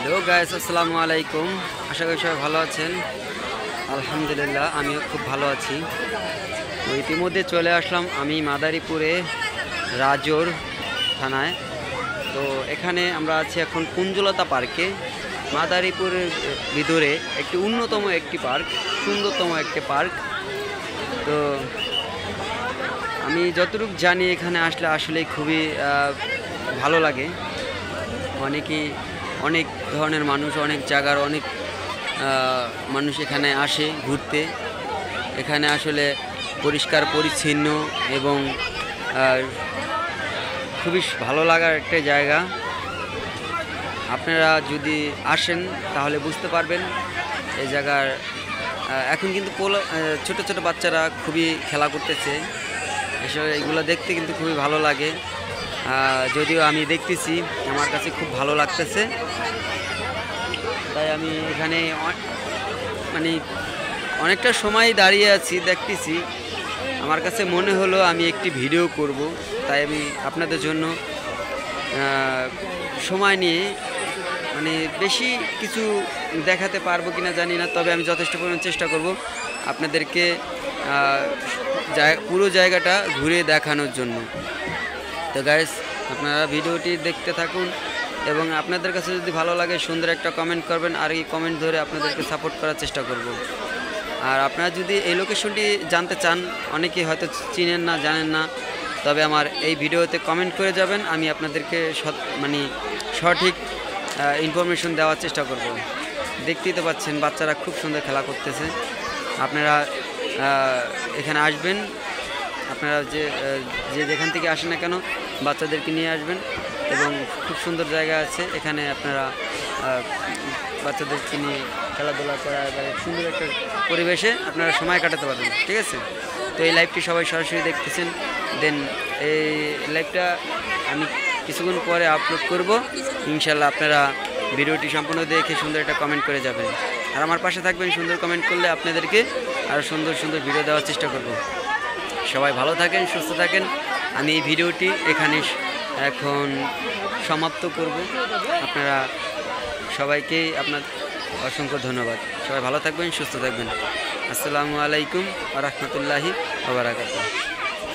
Hello guys, আসসালামু আলাইকুম। আশা করি সবাই ভালো আছেন। আলহামদুলিল্লাহ, আমিও খুব ভালো আছি। তো ইতিমধ্যে চলে আসলাম আমি মাদারীপুরে রাজোর থানায়। তো এখানে আমরা আছি এখন কুঞ্জলতা পার্কে। মাদারীপুরের ভিতরে একটি অন্যতম একটি পার্ক, সুন্দরতম একটি পার্ক। তো আমি যতটুকু জানি এখানে আসলে আসলে খুবই ভালো লাগে। অনেক ধরনের মানুষ, অনেক জায়গার অনেক মানুষ এখানে আসে ঘুরতে। এখানে আসলে পরিষ্কার পরিচ্ছন্ন এবং খুবই ভালো লাগার একটা জায়গা। আপনারা যদি আসেন তাহলে বুঝতে পারবেন এই জায়গার। এখন কিন্তু ছোট ছোট বাচ্চারা খুবই খেলা করতেছে, এগুলো দেখতে কিন্তু খুবই ভালো লাগে। যদিও আমি দেখতেছি, আমার কাছে খুব ভালো লাগতেছে, তাই আমি এখানে অনেকটা সময় দাঁড়িয়ে আছি, দেখতেছি। আমার কাছে মনে হলো আমি একটি ভিডিও করব, তাই আমি আপনাদের জন্য সময় নিয়ে বেশি কিছু দেখাতে পারবো কিনা জানি না, তবে আমি যথেষ্ট পরিমাণ চেষ্টা করব আপনাদেরকে পুরো জায়গাটা ঘুরে দেখানোর জন্য। তো গাইস, আপনারা ভিডিওটি দেখতে থাকুন এবং আপনাদের কাছে যদি ভালো লাগে সুন্দর একটা কমেন্ট করবেন, আর এই কমেন্ট ধরে আপনাদেরকে সাপোর্ট করার চেষ্টা করব। আর আপনারা যদি এই লোকেশনটি জানতে চান, অনেকেই হয়তো চিনেন না, জানেন না, তবে আমার এই ভিডিওতে কমেন্ট করে যাবেন, আমি আপনাদেরকে সঠিক ইনফরমেশন দেওয়ার চেষ্টা করব। দেখতেই তো পাচ্ছেন বাচ্চারা খুব সুন্দর খেলা করতেছে। আপনারা এখানে আসবেন, আপনারা যেখান থেকে আসেন না কেন বাচ্চাদেরকে নিয়ে আসবেন, এবং খুব সুন্দর জায়গা আছে এখানে। আপনারা বাচ্চাদেরকে নিয়ে খেলাধুলা করা, সুন্দর একটা পরিবেশে আপনারা সময় কাটাতে পারবেন, ঠিক আছে? তো এই লাইভটি সবাই সরাসরি দেখতেছেন, দেন এই লাইভটা আমি কিছুক্ষণ পরে আপলোড করব। ইনশাল্লাহ আপনারা ভিডিওটি সম্পূর্ণ দেখে সুন্দর একটা কমেন্ট করে যাবেন, আর আমার পাশে থাকবেন। সুন্দর কমেন্ট করলে আপনাদেরকে আরও সুন্দর সুন্দর ভিডিও দেওয়ার চেষ্টা করব। সবাই ভালো থাকেন, সুস্থ থাকেন। আমি এই ভিডিওটি এখানে এখন সমাপ্ত করব। আপনারা সবাইকেই আপনার অসংখ্য ধন্যবাদ। সবাই ভালো থাকবেন, সুস্থ থাকবেন। আসসালামু আলাইকুম ওয়া রাহমাতুল্লাহি ওয়া বারাকাতুহু।